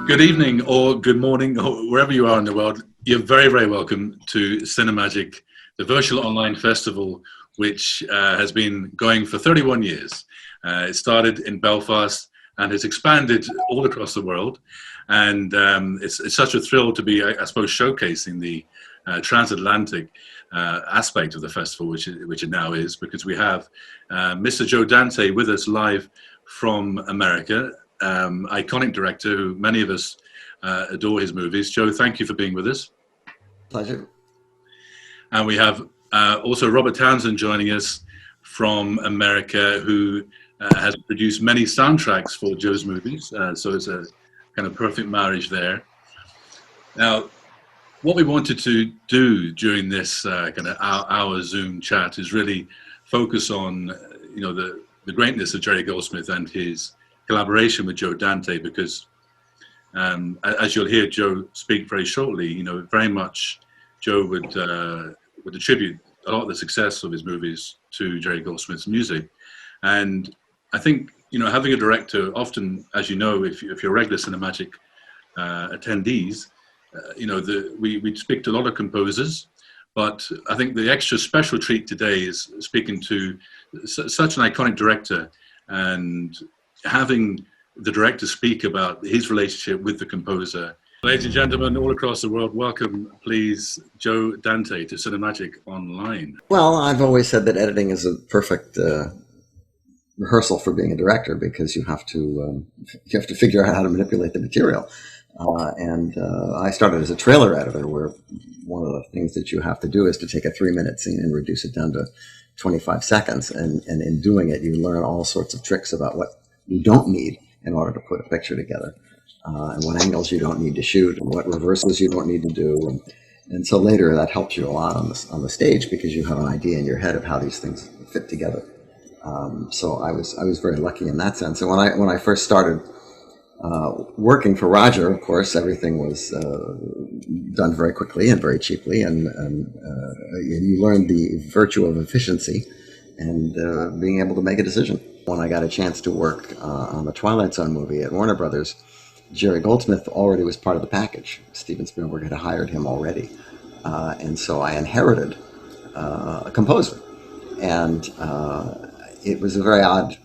Good evening or good morning or wherever you are in the world. You're very, very welcome to Cinemagic, the virtual online festival, which has been going for 31 years. It started in Belfast and has expanded all across the world. And it's such a thrill to be, I suppose, showcasing the transatlantic aspect of the festival, which it now is, because we have Mr. Joe Dante with us live from America. Iconic director who many of us adore his movies. Joe, thank you for being with us. Pleasure. And we have also Robert Townsend joining us from America, who has produced many soundtracks for Joe's movies. So it's a kind of perfect marriage there. Now, what we wanted to do during this kind of hour Zoom chat is really focus on, the greatness of Jerry Goldsmith and his collaboration with Joe Dante, because as you'll hear Joe speak very shortly, very much Joe would attribute a lot of the success of his movies to Jerry Goldsmith's music. And I think, having a director, often, as you know, if you're regular Cinemagic attendees, we speak to a lot of composers, but I think the extra special treat today is speaking to such an iconic director and having the director speak about his relationship with the composer. Ladies and gentlemen, all across the world, welcome, please, Joe Dante to Cinemagic Online. Well, I've always said that editing is a perfect rehearsal for being a director, because you have to figure out how to manipulate the material. And I started as a trailer editor, where one of the things that you have to do is to take a 3-minute scene and reduce it down to 25 seconds. And in doing it, you learn all sorts of tricks about what you don't need in order to put a picture together, and what angles you don't need to shoot, and what reversals you don't need to do. And so later that helps you a lot on the stage, because you have an idea in your head of how these things fit together. So I was very lucky in that sense. And when I first started working for Roger, of course, everything was done very quickly and very cheaply, and you learned the virtue of efficiency and being able to make a decision. When I got a chance to work on the Twilight Zone movie at Warner Brothers, Jerry Goldsmith already was part of the package. Steven Spielberg had hired him already. And so I inherited a composer. And it was a very odd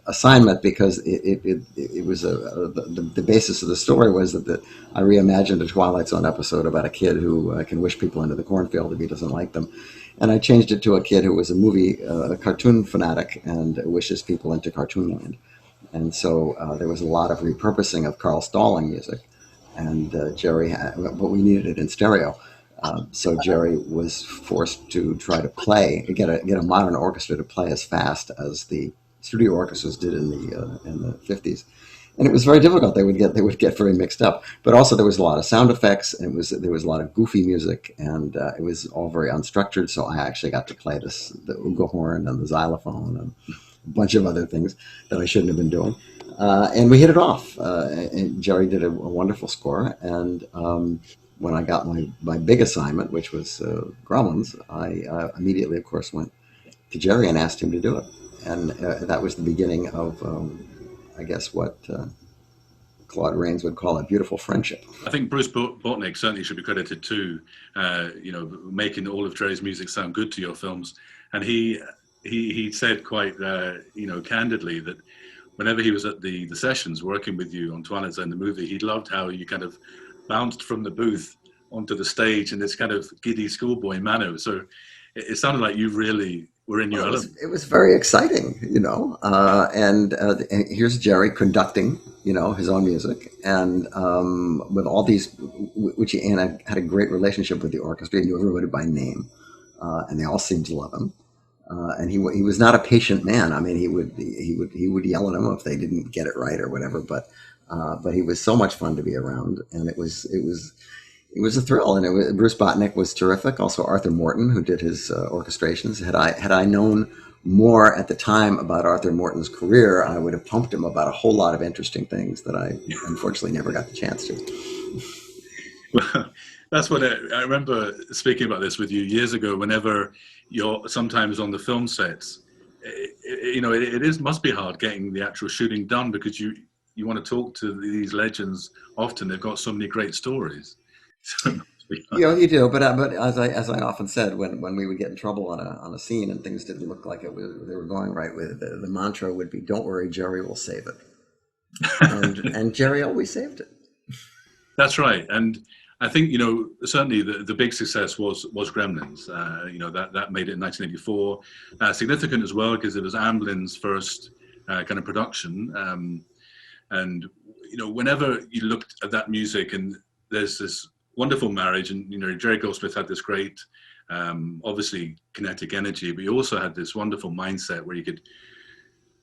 assignment, because it was the basis of the story was that I reimagined a Twilight Zone episode about a kid who can wish people into the cornfield if he doesn't like them. And I changed it to a kid who was a cartoon fanatic and wishes people into cartoon land. And so there was a lot of repurposing of Carl Stalling music, and Jerry but we needed it in stereo. So Jerry was forced to try to get a modern orchestra to play as fast as the studio orchestras did in the 50s. And it was very difficult. They would get very mixed up. But also there was a lot of sound effects, and there was a lot of goofy music, and it was all very unstructured. So I actually got to play the Uga horn and the xylophone and a bunch of other things that I shouldn't have been doing. And we hit it off. And Jerry did a wonderful score. And when I got my big assignment, which was Gremlins, I immediately, of course, went to Jerry and asked him to do it. And that was the beginning of, I guess, what Claude Rains would call a beautiful friendship. I think Bruce Botnick certainly should be credited too, making all of Jerry's music sound good to your films. And he said quite, candidly that whenever he was at the sessions working with you on Twilight Zone, the movie, he loved how you kind of bounced from the booth onto the stage in this kind of giddy schoolboy manner. So it sounded like you really were in your element. It was very exciting, and here's Jerry conducting, his own music, and with all these, and I had a great relationship with the orchestra. He knew everybody by name, and they all seemed to love him. And he was not a patient man. I mean, he would yell at them if they didn't get it right or whatever. But he was so much fun to be around, and it was a thrill. And Bruce Botnick was terrific. Also Arthur Morton, who did his orchestrations. Had I known more at the time about Arthur Morton's career, I would have pumped him about a whole lot of interesting things that I unfortunately never got the chance to. Well, that's what I remember speaking about this with you years ago. Whenever you're sometimes on the film sets, it must be hard getting the actual shooting done, because you want to talk to these legends, often they've got so many great stories. So, You do, but as I often said, when we would get in trouble on a scene and things didn't look like they were going right, with the mantra would be, "Don't worry, Jerry will save it," and Jerry always saved it. that's right. And I think, certainly the big success was Gremlins. That made it in 1984. Significant as well because it was Amblin's first kind of production. And whenever you looked at that music, and there's this wonderful marriage, and Jerry Goldsmith had this great, obviously kinetic energy, but he also had this wonderful mindset where you could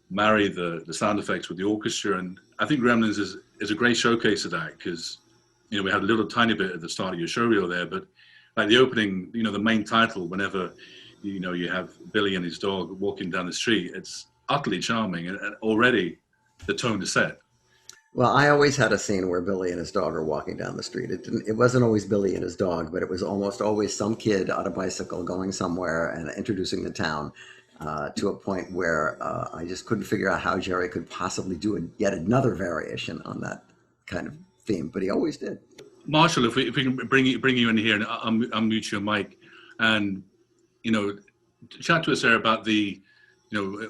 marry the sound effects with the orchestra. And I think Gremlins is a great showcase of that, because we had a little tiny bit at the start of your show reel there, but like the opening, the main title, whenever you have Billy and his dog walking down the street, it's utterly charming, and already the tone is set. Well, I always had a scene where Billy and his dog are walking down the street. It wasn't always Billy and his dog, but it was almost always some kid on a bicycle going somewhere and introducing the town, to a point where I just couldn't figure out how Jerry could possibly do yet another variation on that kind of theme, but he always did. Marshall, if we can bring you in here and unmute your mic, and chat to us there about the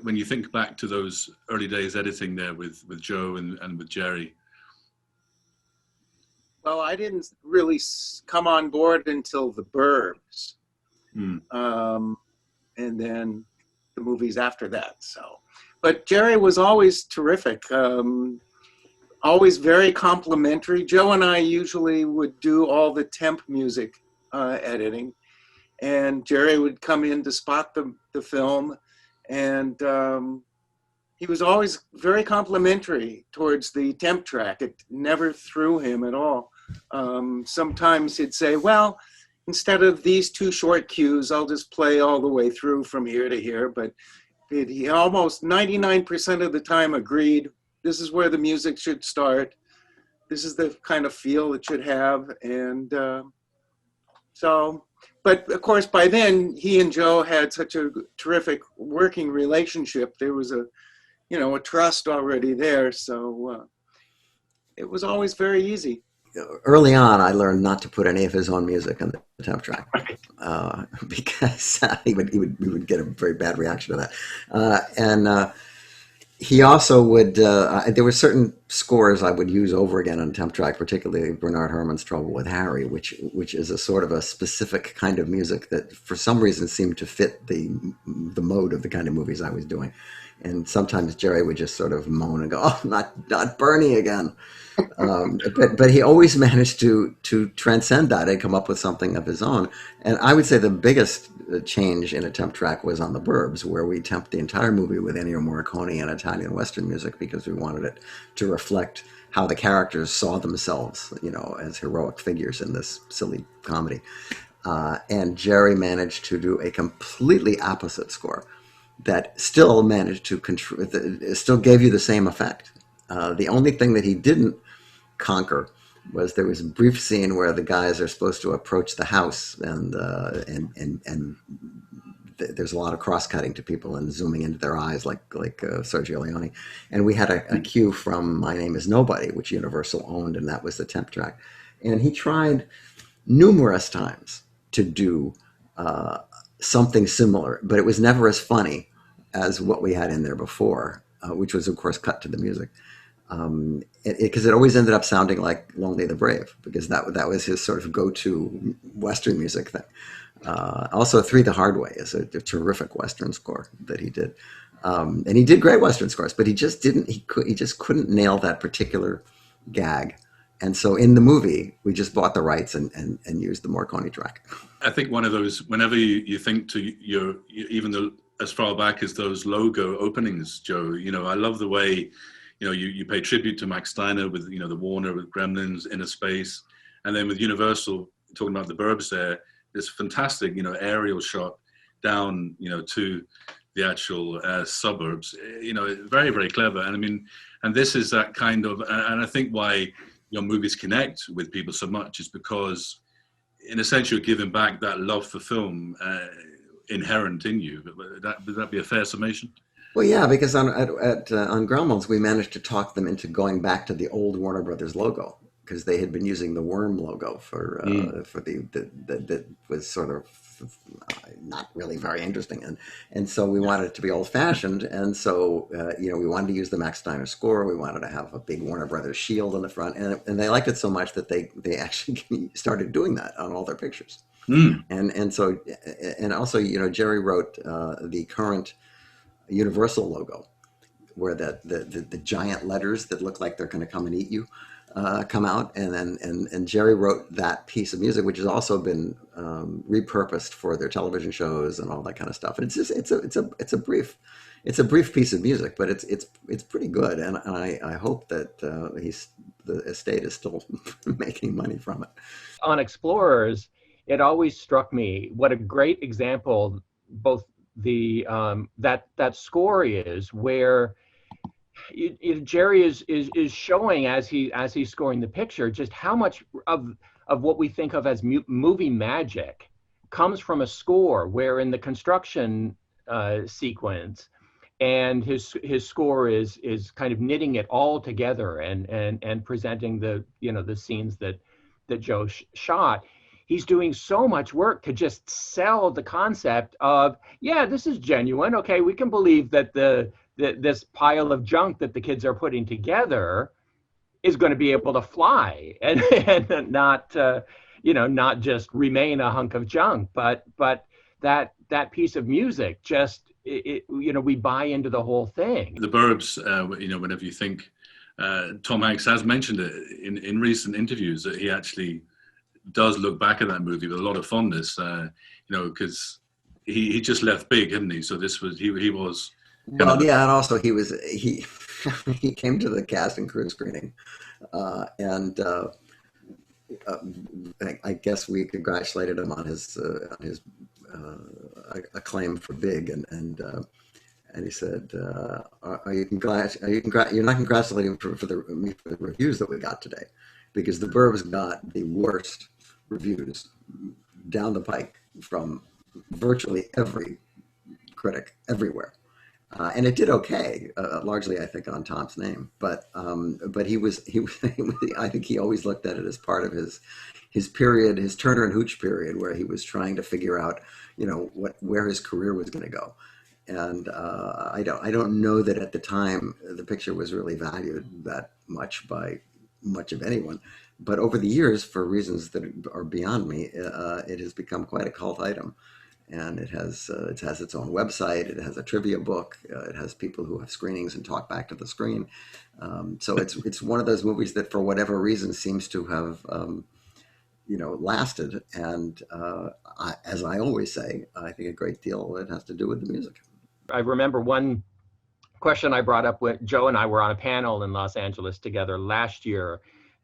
when you think back to those early days editing there with Joe and with Jerry. Well, I didn't really come on board until the Burbs, and then the movies after that. So, but Jerry was always terrific. Always very complimentary. Joe and I usually would do all the temp music editing, and Jerry would come in to spot the film, and he was always very complimentary towards the temp track. It never threw him at all. Sometimes he'd say, well, instead of these 2 short cues, I'll just play all the way through from here to here. But he almost 99% of the time agreed, this is where the music should start. This is the kind of feel it should have. And but of course, by then, he and Joe had such a terrific working relationship. There was a trust already there. So it was always very easy. Early on, I learned not to put any of his own music on the temp track, because he would get a very bad reaction to that. And he also would, there were certain scores I would use over again on temp track, particularly Bernard Herrmann's Trouble with Harry, which is a sort of a specific kind of music that for some reason seemed to fit the mode of the kind of movies I was doing. And sometimes Jerry would just sort of moan and go, "Oh, not Bernie again." But he always managed to transcend that and come up with something of his own. And I would say the biggest change in a temp track was on the Burbs, where we temped the entire movie with Ennio Morricone and Italian Western music, because we wanted it to reflect how the characters saw themselves, as heroic figures in this silly comedy. And Jerry managed to do a completely opposite score that still managed to still gave you the same effect. The only thing that he didn't conquer was there was a brief scene where the guys are supposed to approach the house, and there's a lot of cross-cutting to people and zooming into their eyes like Sergio Leone. And we had a cue from My Name is Nobody, which Universal owned, and that was the temp track. And he tried numerous times to do something similar, but it was never as funny as what we had in there before, which was, of course, cut to the music. Because it always ended up sounding like Lonely the Brave, because that was his sort of go-to Western music thing. Also, Three the Hard Way is a terrific Western score that he did. And he did great Western scores, but he just couldn't nail that particular gag. And so in the movie, we just bought the rights and used the Morricone track. I think one of those, whenever you think to as far back as those logo openings, Joe, I love the way, you pay tribute to Max Steiner with, the Warner, with Gremlins, Inner Space, and then with Universal, talking about the Burbs there, this fantastic, aerial shot down, to the actual suburbs, very, very clever. And and this is that kind of, and I think why your movies connect with people so much is because, in a sense, you're giving back that love for film inherent in you. Would that be a fair summation? Well, yeah, because on Gremlins we managed to talk them into going back to the old Warner Brothers logo because they had been using the worm logo Mm. for the that was sort of not really very interesting, and so we wanted it to be old fashioned, and so we wanted to use the Max Steiner score. We wanted to have a big Warner Brothers shield on the front, and they liked it so much that they actually started doing that on all their pictures, Mm. and so and also Jerry wrote the current Universal logo, where the giant letters that look like they're going to come and eat you come out, and then and Jerry wrote that piece of music, which has also been repurposed for their television shows and all that kind of stuff. And it's just it's a brief piece of music, but it's pretty good, and I hope that the estate is still making money from it. On Explorers, it always struck me what a great example both the that score is, where Jerry is showing as he's scoring the picture just how much of what we think of as movie magic comes from a score, where in the construction sequence and his score is kind of knitting it all together and presenting the scenes that Joe shot. He's doing so much work to just sell the concept of, yeah, this is genuine. Okay, we can believe that this pile of junk that the kids are putting together is going to be able to fly and not not just remain a hunk of junk, but that piece of music just we buy into the whole thing. The Burbs, whenever you think, Tom Hanks has mentioned it in recent interviews that he actually does look back at that movie with a lot of fondness, because he just left big, hadn't he? So this was he was kind Well, of yeah, and also he he came to the cast and crew screening, and I guess we congratulated him on his acclaim for Big, and he said, you're not congratulating for the reviews that we got today, because the Burbs got the worst reviews down the pike from virtually every critic everywhere. And it did okay, largely I think on Tom's name, but I think he always looked at it as part of his period, his Turner and Hooch period, where he was trying to figure out where his career was going to go. And I don't know that at the time the picture was really valued that much by much of anyone, but over the years, for reasons that are beyond me, it has become quite a cult item. And it has its own website. It has a trivia book. It has people who have screenings and talk back to the screen. So it's one of those movies that, for whatever reason, seems to have lasted. And as I always say, I think a great deal of it has to do with the music. I remember one question I brought up when Joe and I were on a panel in Los Angeles together last year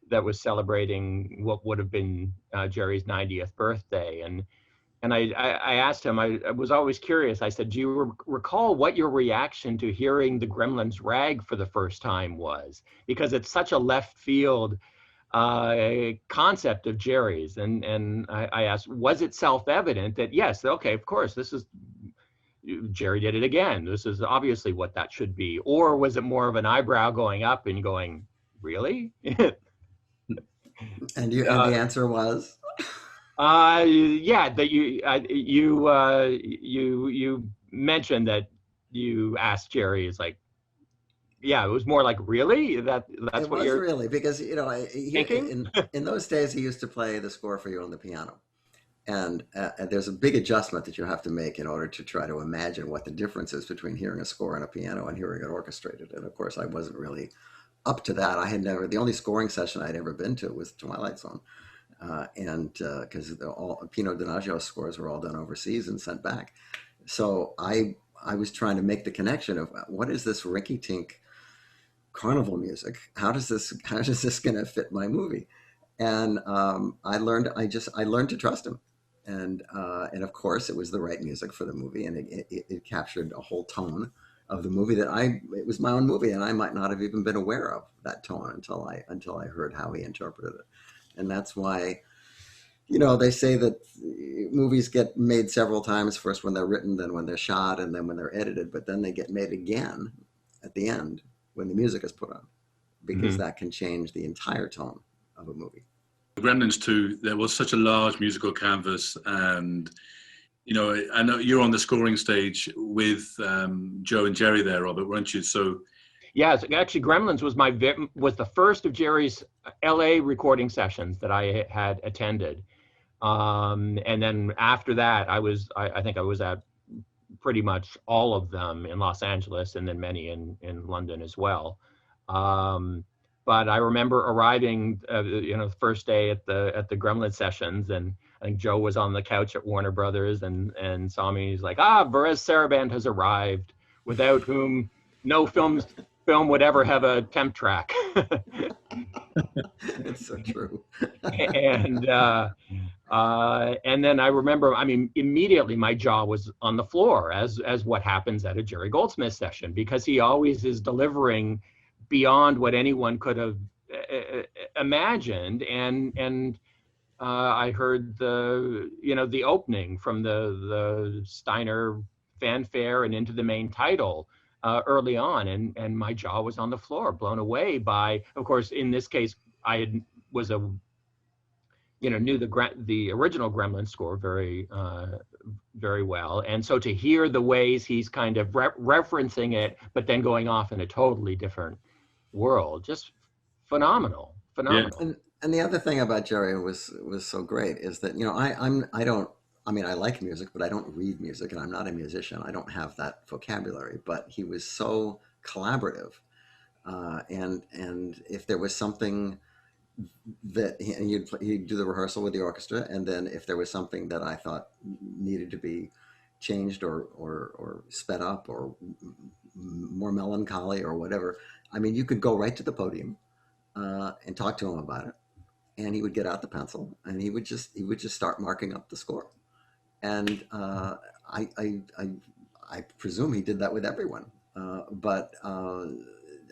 that was celebrating what would have been Jerry's 90th birthday, and I asked him, I was always curious. I said, do you recall what your reaction to hearing the Gremlins rag for the first time was? Because it's such a left field concept of Jerry's. And I asked, was it self-evident that, yes, okay, of course, Jerry did it again. This is obviously what that should be. Or was it more of an eyebrow going up and going, really? And the answer was? Yeah, that you mentioned that you asked Jerry. It's like, yeah, it was more like, really? That's it what was you're really, because thinking? in those days he used to play the score for you on the piano, and there's a big adjustment that you have to make in order to try to imagine what the difference is between hearing a score on a piano and hearing it orchestrated. And of course, I wasn't really up to that. The only scoring session I'd ever been to was Twilight Zone. And because all Pino Donaggio's scores were all done overseas and sent back, so I was trying to make the connection of what is this rinky-tink carnival music? How is this going to fit my movie? And I learned to trust him, and of course it was the right music for the movie, and it captured a whole tone of the movie it was my own movie, and I might not have even been aware of that tone until I heard how he interpreted it. And that's why, They say that movies get made several times, first when they're written, then when they're shot, and then when they're edited, but then they get made again at the end when the music is put on, because that can change the entire tone of a movie. Gremlins 2, there was such a large musical canvas, and I know you're on the scoring stage with Joe and Jerry there, Robert, weren't you? So yes, actually, Gremlins was the first of Jerry's LA recording sessions that I had attended, and then after that, I think I was at pretty much all of them in Los Angeles, and then many in London as well. But I remember arriving, the first day at the Gremlin sessions, and I think Joe was on the couch at Warner Brothers and saw me. He's like, Perez Sarabande has arrived, without whom no film would ever have a temp track. It's so true. And then I remember, immediately my jaw was on the floor, as what happens at a Jerry Goldsmith session, because he always is delivering beyond what anyone could have imagined. And I heard the opening from the Steiner fanfare and into the main title early on, and my jaw was on the floor, blown away by, of course, in this case, knew the original Gremlin score very very well, and so to hear the ways he's kind of referencing it, but then going off in a totally different world, just phenomenal. Yeah. And the other thing about Jerry was so great is that I like music, but I don't read music, and I'm not a musician. I don't have that vocabulary. But he was so collaborative, and if there was something that he'd do the rehearsal with the orchestra, and then if there was something that I thought needed to be changed or sped up or more melancholy or whatever, you could go right to the podium and talk to him about it, and he would get out the pencil and he would just start marking up the score. And I presume he did that with everyone, but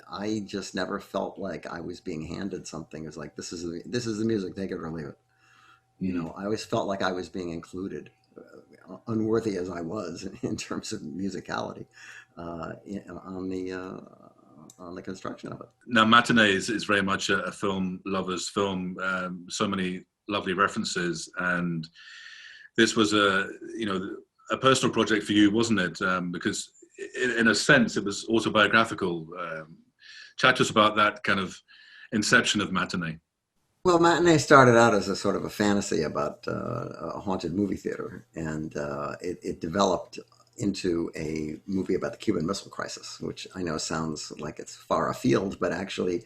I just never felt like I was being handed something as like, this is the music, take it or leave it. I always felt like I was being included, unworthy as I was in terms of musicality, on the construction of it. Now, Matinee is very much a film lover's film. So many lovely references, and this was a personal project for you, wasn't it? Because in a sense, it was autobiographical. Chat to us about that kind of inception of Matinee. Well, Matinee started out as a sort of a fantasy about a haunted movie theater, and it developed into a movie about the Cuban Missile Crisis, which I know sounds like it's far afield, but actually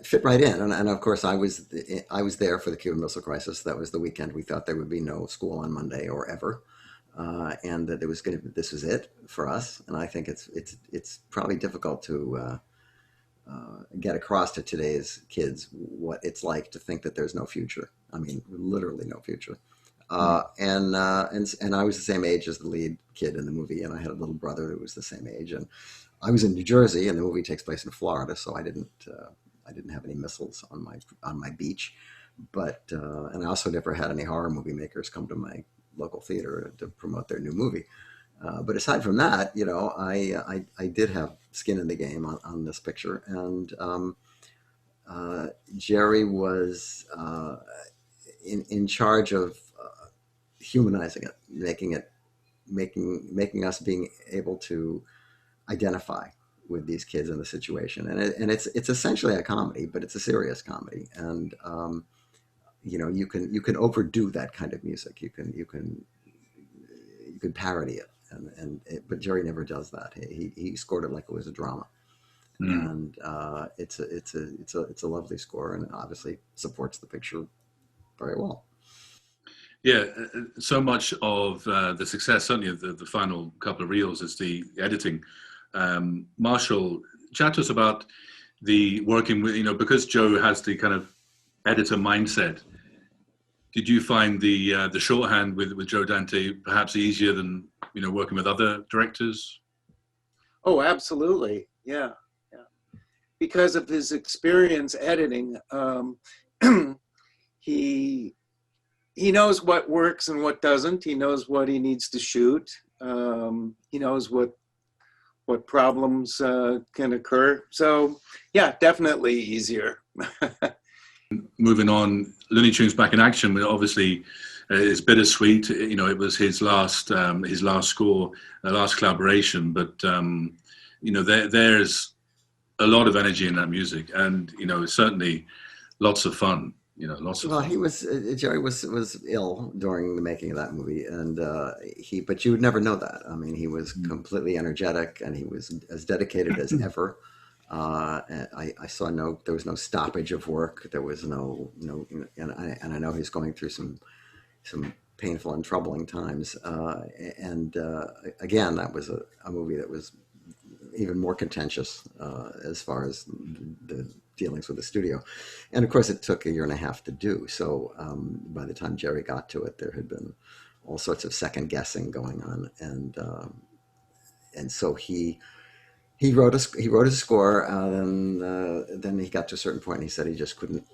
fit right in. And of course, I was there for the Cuban Missile Crisis. That was the weekend we thought there would be no school on Monday or ever. And that this was it for us. And I think it's probably difficult to get across to today's kids what it's like to think that there's no future. Literally no future. And I was the same age as the lead kid in the movie, and I had a little brother who was the same age. And I was in New Jersey, and the movie takes place in Florida, so I didn't have any missiles on my beach. But and I also never had any horror movie makers come to my local theater to promote their new movie. But aside from that, I did have skin in the game on this picture, and Jerry was in charge of humanizing it, making us being able to identify with these kids in the situation, and it's essentially a comedy, but it's a serious comedy, and you can overdo that kind of music, you can parody it. But Jerry never does that. He scored it like it was a drama, and it's a lovely score, and obviously supports the picture very well. Yeah, so much of the success, certainly of the final couple of reels, is the editing. Marshall, chat to us about the working with, because Joe has the kind of editor mindset. Did you find the shorthand with Joe Dante perhaps easier than working with other directors? Oh, absolutely, yeah. Because of his experience editing, he he knows what works and what doesn't. He knows what he needs to shoot. He knows what problems can occur. So yeah, definitely easier. Moving on, Looney Tunes Back in Action, obviously it's bittersweet. You know, it was his last score, last collaboration, but you know, there's a lot of energy in that music, and you know, certainly lots of fun. You know, lots of Well, fun. he was Jerry was ill during the making of that movie, and but you would never know that. I mean, he was completely energetic, and he was as dedicated as ever. And I saw there was no stoppage of work. There was no, and I know he's going through some painful and troubling times. And again, that was a movie that was even more contentious as far as the dealings with the studio. And of course, it took a year and a half to do. So by the time Jerry got to it, there had been all sorts of second guessing going on, and so he wrote a score, and then he got to a certain point, and he said he just couldn't.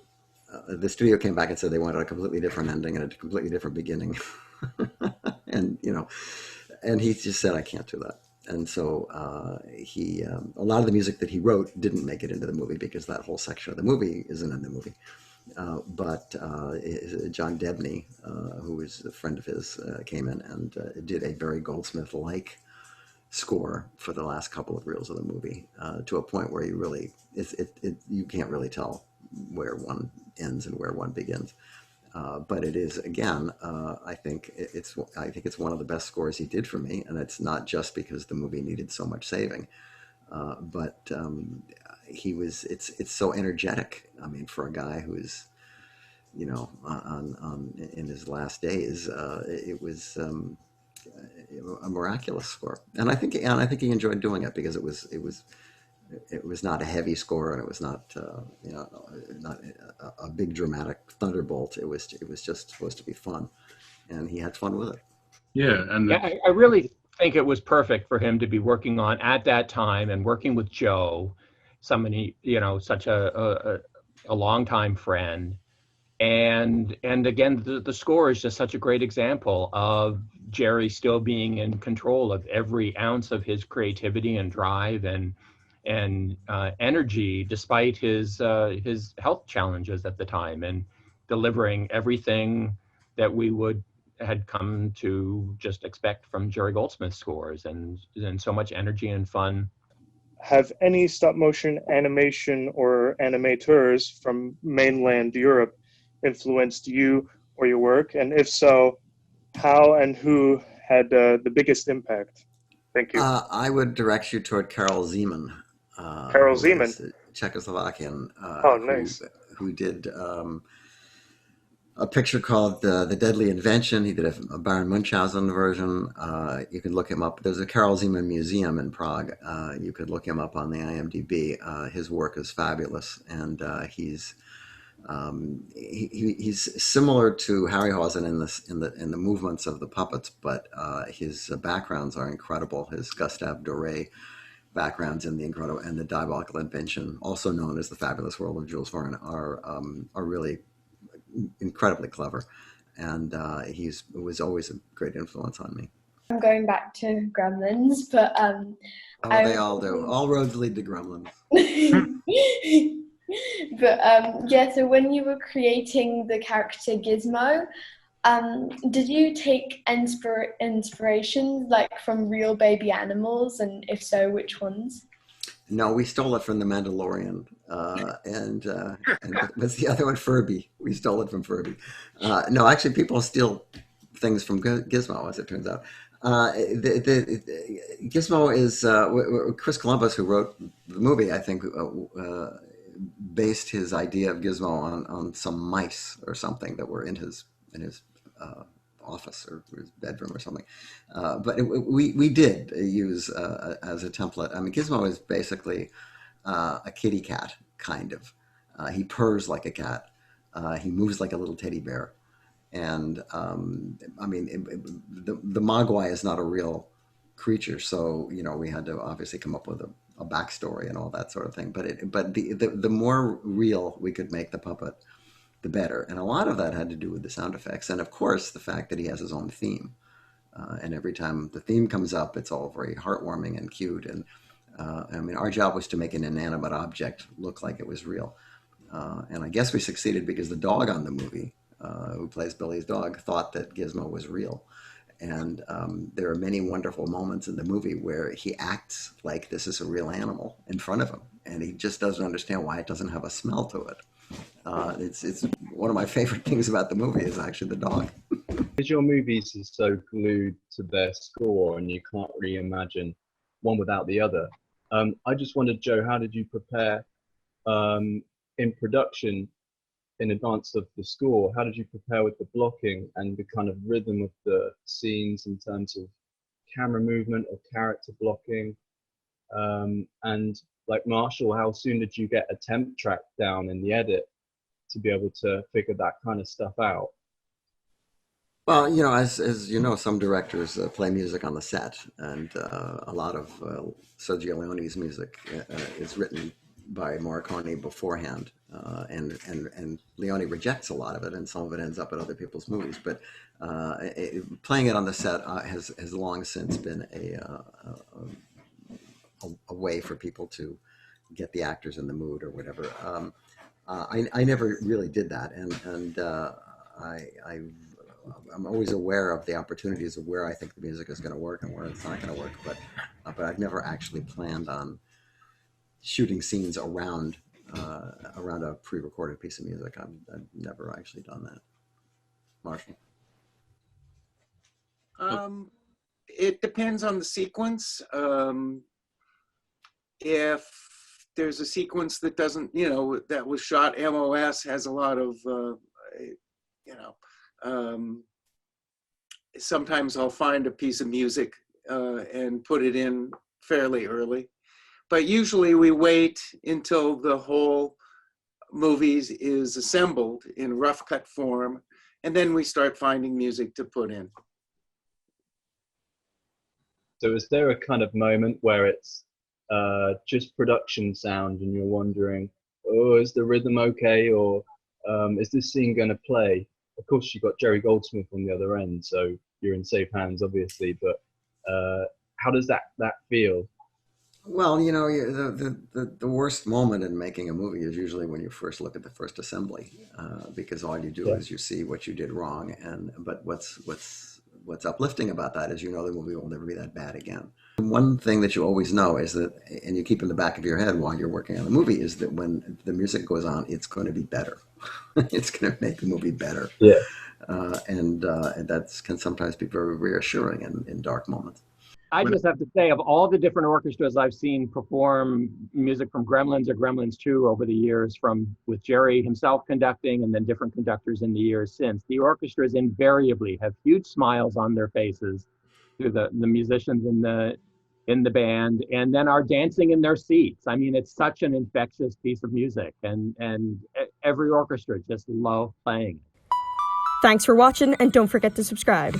The studio came back and said they wanted a completely different ending and a completely different beginning, and and he just said, I can't do that. And so a lot of the music that he wrote didn't make it into the movie because that whole section of the movie isn't in the movie. But John Debney, who was a friend of his, came in and did a very Goldsmith-like score for the last couple of reels of the movie, to a point where you can't really tell where one ends and where one begins. But it is, again, I think it's one of the best scores he did for me, and it's not just because the movie needed so much saving, but it's so energetic. I mean, for a guy who's in his last days, it was a miraculous score, and I think he enjoyed doing it because it was not a heavy score, and it was not not a big dramatic thunderbolt. It was just supposed to be fun, and he had fun with it. Yeah, and Yeah, I really think it was perfect for him to be working on at that time and working with Joe, somebody, such a longtime friend. And again, the score is just such a great example of Jerry still being in control of every ounce of his creativity and drive and energy, despite his health challenges at the time, and delivering everything that we had come to just expect from Jerry Goldsmith scores, and so much energy and fun. Have any stop motion animation or animators from mainland Europe influenced you or your work? And if so, how and who had the biggest impact? Thank you. I would direct you toward Karel Zeman, Karel who Zeman. is Czechoslovakian, Nice. who did a picture called The Deadly Invention. He did a Baron Munchausen version. You could look him up. There's a Karel Zeman Museum in Prague. You could look him up on the IMDb. His work is fabulous, and he's similar to Harryhausen in the movements of the puppets, but his backgrounds are incredible. His Gustave Doré backgrounds in the Diabolical Invention, also known as The Fabulous World of Jules Verne, are really incredibly clever, and he was always a great influence on me. I'm going back to Gremlins, but they all do. All roads lead to Gremlins. But yeah, so when you were creating the character Gizmo, did you take inspiration like from real baby animals, and if so, which ones? No, we stole it from The Mandalorian, and what's the other one? Furby. We stole it from Furby. No, actually, people steal things from Gizmo, as it turns out. Gizmo is Chris Columbus, who wrote the movie, I think, based his idea of Gizmo on some mice or something that were in his office or his bedroom or something. But we did use as a template. I mean, Gizmo is basically a kitty cat, kind of. He purrs like a cat. He moves like a little teddy bear. And I mean, the Mogwai is not a real creature, so we had to obviously come up with a backstory and all that sort of thing. But the more real we could make the puppet, the better. And a lot of that had to do with the sound effects. And of course, the fact that he has his own theme. And every time the theme comes up, it's all very heartwarming and cute. And I mean, our job was to make an inanimate object look like it was real. And I guess we succeeded because the dog on the movie, who plays Billy's dog, thought that Gizmo was real. And there are many wonderful moments in the movie where he acts like this is a real animal in front of him. And he just doesn't understand why it doesn't have a smell to it. It's one of my favorite things about the movie is actually the dog. Because your movies are so glued to their score and you can't really imagine one without the other. I just wondered, Joe, how did you prepare in production in advance of the score? How did you prepare with the blocking and the kind of rhythm of the scenes in terms of camera movement or character blocking? And like Marshall, how soon did you get a temp track down in the edit to be able to figure that kind of stuff out? Well, you know, as you know, some directors play music on the set, and a lot of Sergio Leone's music is written by Morricone beforehand, and Leone rejects a lot of it, and some of it ends up in other people's movies. But playing it on the set has long since been a way for people to get the actors in the mood or whatever. I never really did that, and I'm always aware of the opportunities of where I think the music is going to work and where it's not going to work, but I've never actually planned on shooting scenes around a pre-recorded piece of music. I've never actually done that. Marshall? It depends on the sequence. If there's a sequence that doesn't, you know, that was shot MOS, has a lot of, you know, sometimes I'll find a piece of music and put it in fairly early. But usually we wait until the whole movie is assembled in rough cut form, and then we start finding music to put in. So is there a kind of moment where it's just production sound and you're wondering, oh, is the rhythm okay? Or is this scene going to play? Of course, you've got Jerry Goldsmith on the other end, so you're in safe hands, obviously. But how does that feel? Well, you know, the worst moment in making a movie is usually when you first look at the first assembly, because all you do is you see what you did wrong. But what's uplifting about that is, you know, the movie will never be that bad again. One thing that you always know is that, and you keep in the back of your head while you're working on the movie, is that when the music goes on, it's going to be better. It's going to make the movie better. Yeah. And that can sometimes be very reassuring in dark moments. I just have to say, of all the different orchestras I've seen perform music from Gremlins or Gremlins 2 over the years, with Jerry himself conducting and then different conductors in the years since, the orchestras invariably have huge smiles on their faces through the musicians in the band, and then are dancing in their seats. I mean, it's such an infectious piece of music, and every orchestra just love playing it. Thanks for watching, and don't forget to subscribe.